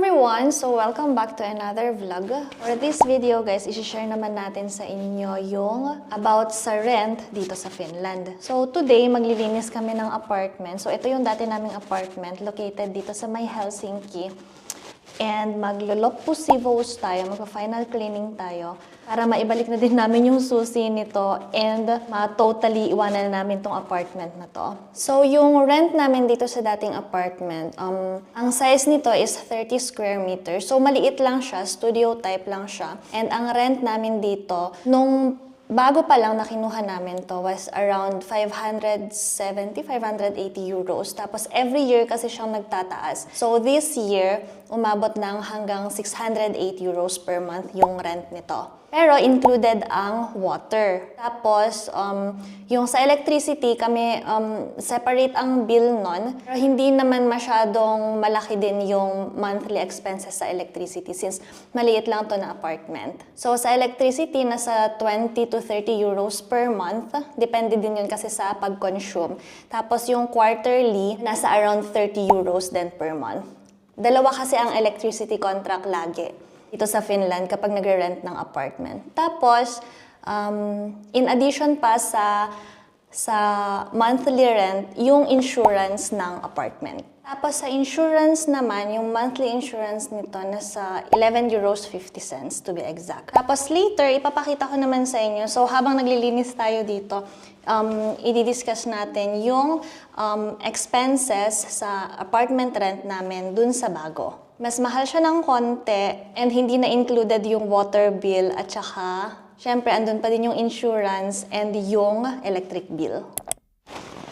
everyone! So, welcome back to another vlog. For this video, guys, isi-share naman natin sa inyo yung about sa rent dito sa Finland. So, today, maglilinis kami ng apartment. So, ito yung dati naming apartment located dito sa may Helsinki. And maglo-lopusivos tayo, magpa-final cleaning tayo para maibalik na din namin yung susi nito and ma-totally iwanan na namin tong apartment na to. So, yung rent namin dito sa dating apartment, ang size nito is 30 square meters. So, maliit lang siya, studio type lang siya. And ang rent namin dito, nung bago pa lang na kinuha namin to was around 570, 580 euros. Tapos every year kasi siyang nagtataas. So this year, umabot ng hanggang 608 euros per month yung rent nito. Pero included ang water. Tapos, yung sa electricity, kami separate ang bill nun. Pero hindi naman masyadong malaki din yung monthly expenses sa electricity since maliit lang to na apartment. So, sa electricity, nasa 20 to 30 euros per month. Depende din yun kasi sa pag-consume. Tapos, yung quarterly, nasa around 30 euros din per month. Dalawa kasi ang electricity contract lagi dito sa Finland kapag nagre-rent ng apartment. Tapos, in addition pa sa monthly rent, yung insurance ng apartment. Tapos sa insurance naman, yung monthly insurance nito nasa 11 euros 50 cents to be exact. Tapos later, ipapakita ko naman sa inyo. So habang naglilinis tayo dito, i-discuss natin yung expenses sa apartment rent namin dun sa bago. Mas mahal siya ng konti and hindi na included yung water bill at saka, syempre, andun pa din yung insurance and yung electric bill.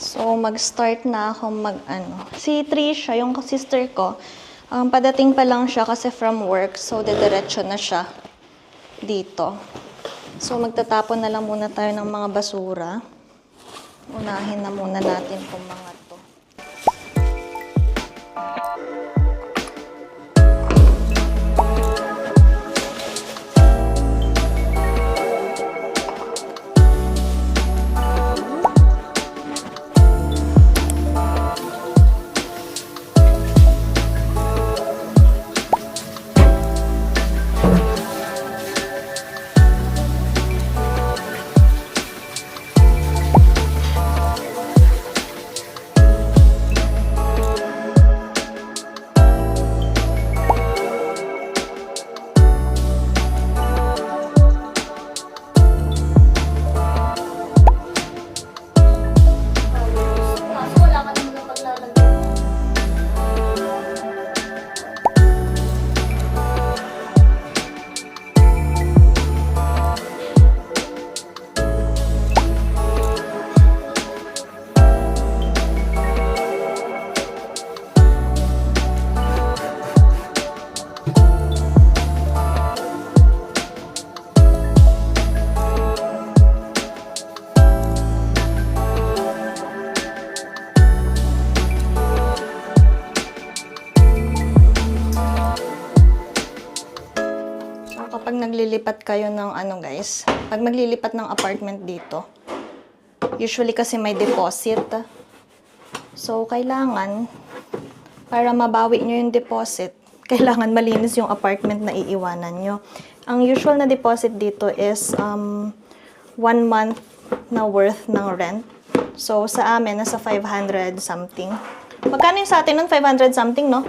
So, mag-start na ako Si Trisha, yung sister ko, padating pa lang siya kasi from work. So, dediretso na siya dito. So, magtatapon na lang muna tayo ng mga basura. Unahin na muna natin itong mga to. Kapag naglilipat kayo ng guys, pag maglilipat ng apartment dito, usually kasi may deposit. So, kailangan, para mabawi nyo yung deposit, kailangan malinis yung apartment na iiwanan nyo. Ang usual na deposit dito is 1 month na worth ng rent. So, sa amin, nasa 500 something. Magkano yung sa atin nun? 500 something, no?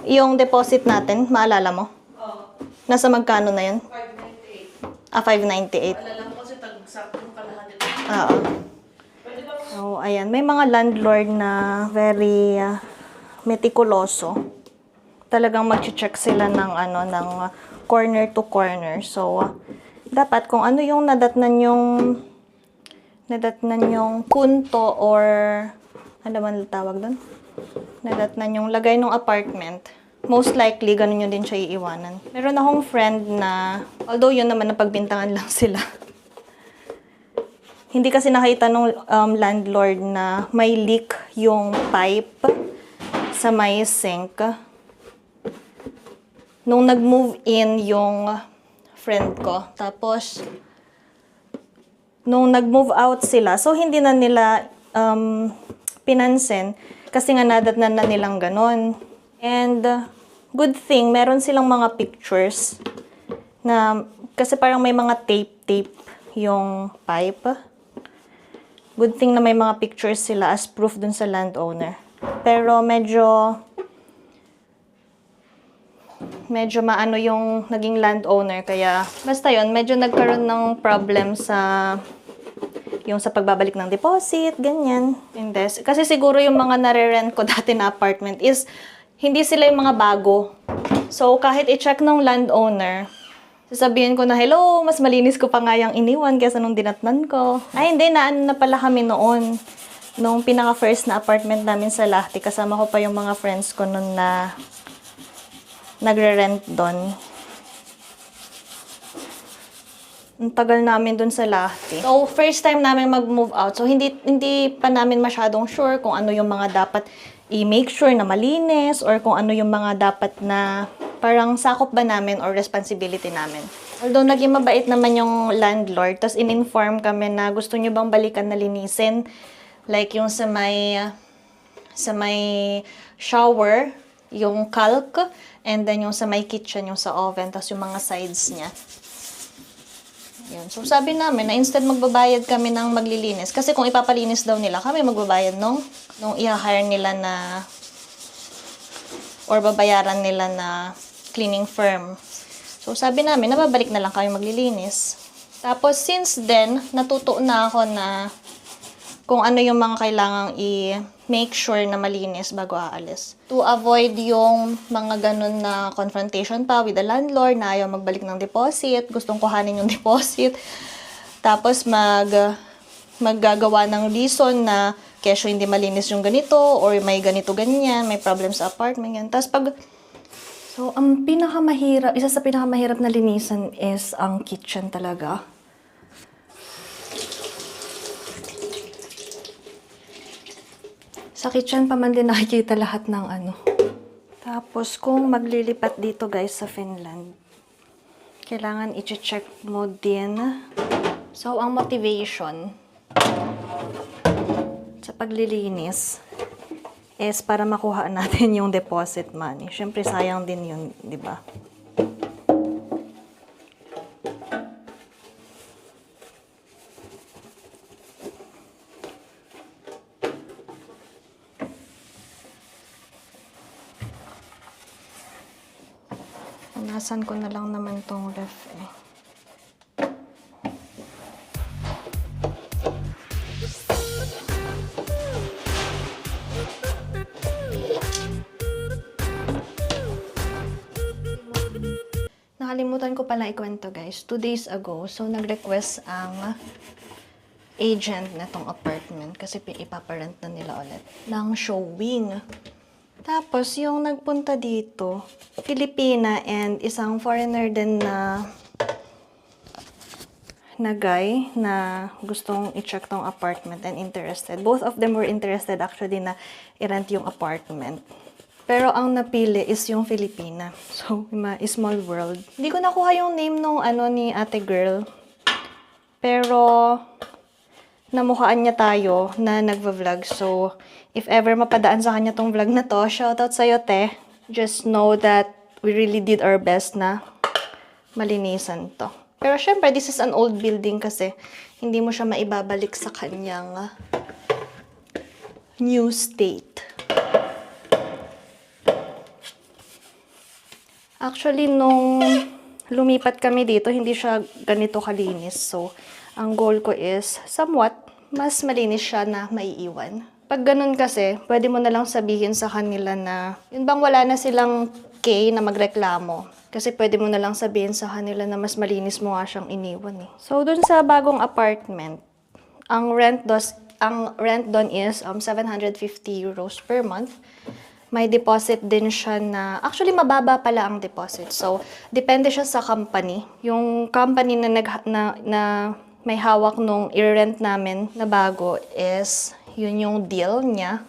Yung deposit natin, maalala mo? Oo. Nasa magkano na yun? 598. 598. Alala mo kasi tag-saktong kalahati. Oo. So, ayan. May mga landlord na very meticuloso. Talagang mag-check sila ng, ng corner to corner. So, dapat kung ano yung nadatnan yung kunto or ano man tawag doon? Nadatnan yung lagay ng apartment, most likely, ganun yun din siya iiwanan. Meron akong friend na, although yun naman napagbintangan lang sila, hindi kasi nakita nung landlord na may leak yung pipe sa may sink. Nung nag-move in yung friend ko, tapos nung nag-move out sila, so hindi na nila pinansin kasi nga nadatnan na nilang ganon. And good thing, meron silang mga pictures na, kasi parang may mga tape yung pipe. Good thing na may mga pictures sila as proof dun sa landowner. Pero medyo maano yung naging landowner, kaya basta yon, medyo nagkaroon ng problem sa pagbabalik ng deposit, ganyan. Kasi siguro yung mga nare-rent ko dati na apartment is hindi sila yung mga bago. So kahit i-check ng landowner, sasabihin ko na, hello, mas malinis ko pa nga yung iniwan kaysa nung dinatnan ko. Ay, hindi, naano na pala kami noon. Nung pinaka-first na apartment namin sa Lahti, kasama ko pa yung mga friends ko noon na nagre-rent doon. Ang tagal namin doon sa Lahti. So, first time namin mag-move out. So, hindi pa namin masyadong sure kung ano yung mga dapat i-make sure na malinis or kung ano yung mga dapat na parang sakop ba namin or responsibility namin. Although naging mabait naman yung landlord, tas in-inform kami na gusto nyo bang balikan na linisin. Like yung sa may shower, yung calc, and then yung sa may kitchen, yung sa oven, tas yung mga sides niya. Yun. So sabi namin na instead magbabayad kami ng maglilinis, kasi kung ipapalinis daw nila, kami magbabayad nung i-hire nila na or babayaran nila na cleaning firm. So, sabi namin, nababalik na lang kami maglilinis. Tapos, since then, natuto na ako na kung ano yung mga kailangang i-make sure na malinis bago aalis. To avoid yung mga ganun na confrontation pa with the landlord na ayaw magbalik ng deposit, gustong kuhanin yung deposit. Tapos, maggagawa ng reason na kesyo hindi malinis yung ganito or may ganito ganyan, may problem sa apartment yan. Tapos, So, isa sa pinakamahirap na linisan is ang kitchen talaga. Sa kitchen pa man din nakikita lahat ng ano. Tapos, kung maglilipat dito guys sa Finland, kailangan i-check mo din. So, ang motivation sa paglilinis is para makuha natin yung deposit money. Siyempre, sayang din yun, di ba? Punasan ko na lang naman tong ref eh. Nakalimutan ko pala ikwento guys. 2 days ago, so nag-request ang agent na tong apartment kasi ipaparent na nila ulit ng showing. Tapos yung nagpunta dito, Filipina and isang foreigner din na guy na gustong i-check tong apartment and interested. Both of them were interested actually na i-rent yung apartment. Pero ang napili is yung Filipina. So, small world. Hindi ko nakuha yung name nung ni ate girl. Pero, namukhaan niya tayo na nagva-vlog. So, if ever mapadaan sa kanya tong vlog na to, shoutout sa'yo, te. Just know that we really did our best na malinisan to. Pero syempre, this is an old building kasi hindi mo siya maibabalik sa kanyang new state. Actually, nung lumipat kami dito, hindi siya ganito kalinis. So, ang goal ko is somewhat mas malinis siya na maiiwan. Pag ganun kasi, pwede mo na lang sabihin sa kanila na yun bang wala na silang K na magreklamo. Kasi pwede mo na lang sabihin sa kanila na mas malinis mo nga siyang iniwan eh. So, dun sa bagong apartment, ang rent doon is 750 euros per month. May deposit din siya na, actually mababa pala ang deposit. So, depende siya sa company. Yung company na may hawak nung i-rent namin na bago is, yun yung deal niya.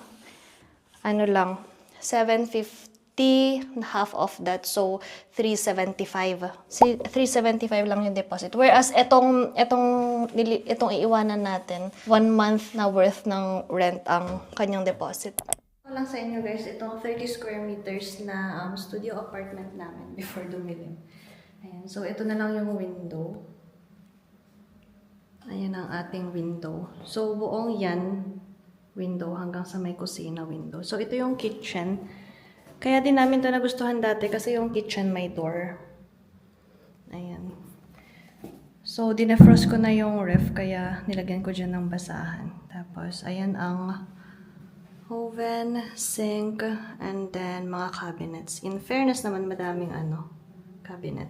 750, half of that. So, 375. 375 lang yung deposit. Whereas, itong iiwanan natin, 1 month na worth ng rent ang kanyang deposit. Lang sa inyo guys, itong 30 square meters na studio apartment namin before dumilim. Ayan, so ito na lang yung window. Ayan ang ating window. So buong yan, window hanggang sa may kusina window. So ito yung kitchen. Kaya din namin ito nagustuhan dati kasi yung kitchen may door. Ayan. So dinefrost ko na yung ref kaya nilagyan ko dyan ng basahan. Tapos ayan ang oven, sink, and then mga cabinets. In fairness naman madaming cabinet.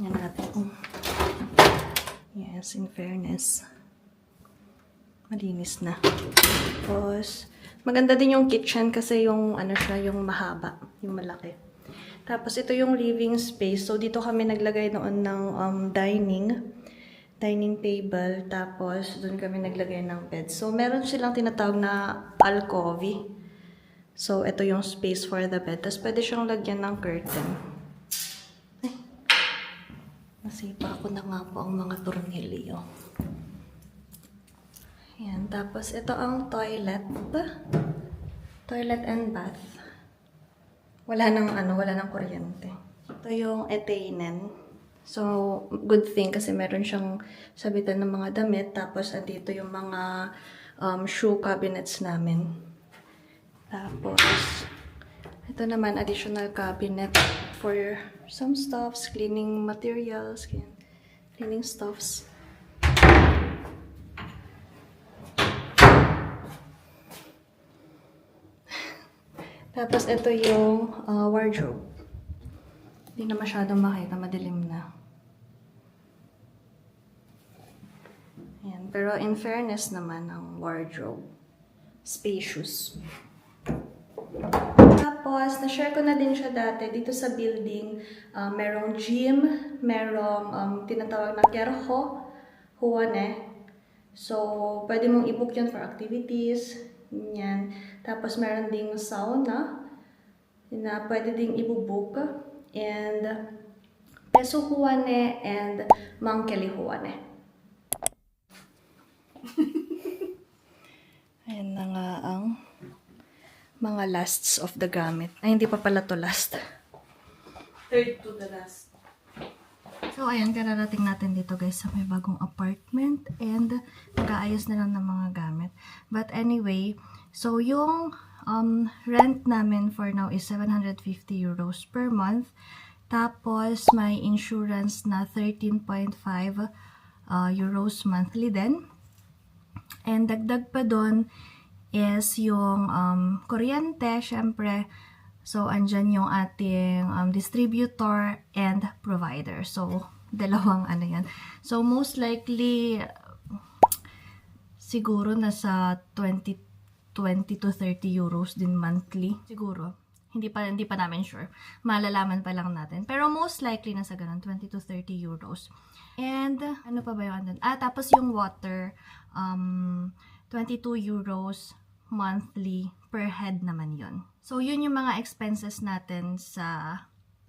Yan natin. Yes, in fairness. Malinis na. Tapos, maganda din yung kitchen kasi yung yung mahaba, yung malaki. Tapos, ito yung living space. So, dito kami naglagay noon ng dining table. Tapos, doon kami naglagay ng bed. So, meron silang tinatawag na alcove. So, ito yung space for the bed. Tapos, pwede siyang lagyan ng curtain. Nasipa ko na nga po ang mga tornilyo. Ayan. Tapos, ito ang toilet. Toilet and bath. Wala nang kuryente. Ito yung etainen. So, good thing kasi meron siyang sabitan ng mga damit. Tapos, andito yung mga shoe cabinets namin. Tapos, ito naman, additional cabinet for some stuffs, cleaning materials, cleaning stuffs. Tapos, ito yung wardrobe. Hindi na masyadong makita, madilim na. Ayan. Pero in fairness naman, ang wardrobe, spacious. Tapos, na-share ko na din siya dati dito sa building. Merong gym, merong tinatawag na kerho, huwane. So, pwede mong i-book yun for activities. Yan. Tapos, meron ding sauna na pwede ding i-book. And, peso huwane and mangkeli huwane. Ayan na nga ang mga lasts of the gamit. Ay, hindi pa pala to last. Third to the last. So, ayan, kararating natin dito guys sa may bagong apartment and nag-aayos na lang ng mga gamit. But anyway, so yung rent namin for now is 750 euros per month. Tapos, may insurance na 13.5 euros monthly din. And dagdag pa doon is yung kuryente, syempre. So, andyan yung ating distributor and provider. So, dalawang yan. So, most likely, siguro nasa 20 to 30 euros din monthly. Siguro. Hindi pa namin sure. Malalaman pa lang natin. Pero most likely nasa ganun, 20 to 30 euros. And, ano pa ba yung tapos yung water, 22 euros monthly per head naman yun. So, yun yung mga expenses natin sa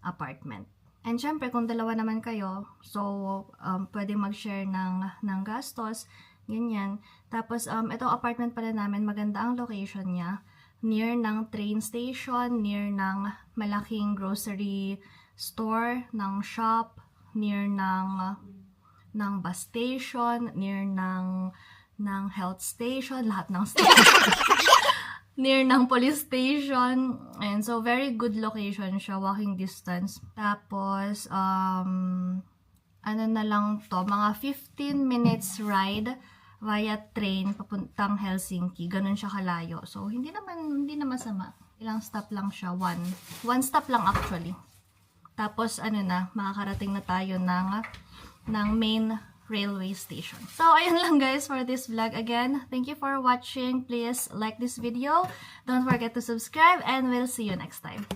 apartment. And syempre, kung dalawa naman kayo, so, pwede mag-share ng gastos, ganyan. Tapos, itong apartment pala namin, maganda ang location niya. Near ng train station, near ng malaking grocery store, ng shop, near ng bus station, near ng health station, lahat ng station. Near ng police station. And so, very good location siya, walking distance. Tapos, ano na lang to, mga 15 minutes ride via train papuntang Helsinki. Ganun siya kalayo. So, hindi naman masama. Ilang stop lang siya. One stop lang actually. Tapos, makakarating na tayo ng main railway station. So, ayun lang guys for this vlog. Again, thank you for watching. Please like this video. Don't forget to subscribe and we'll see you next time.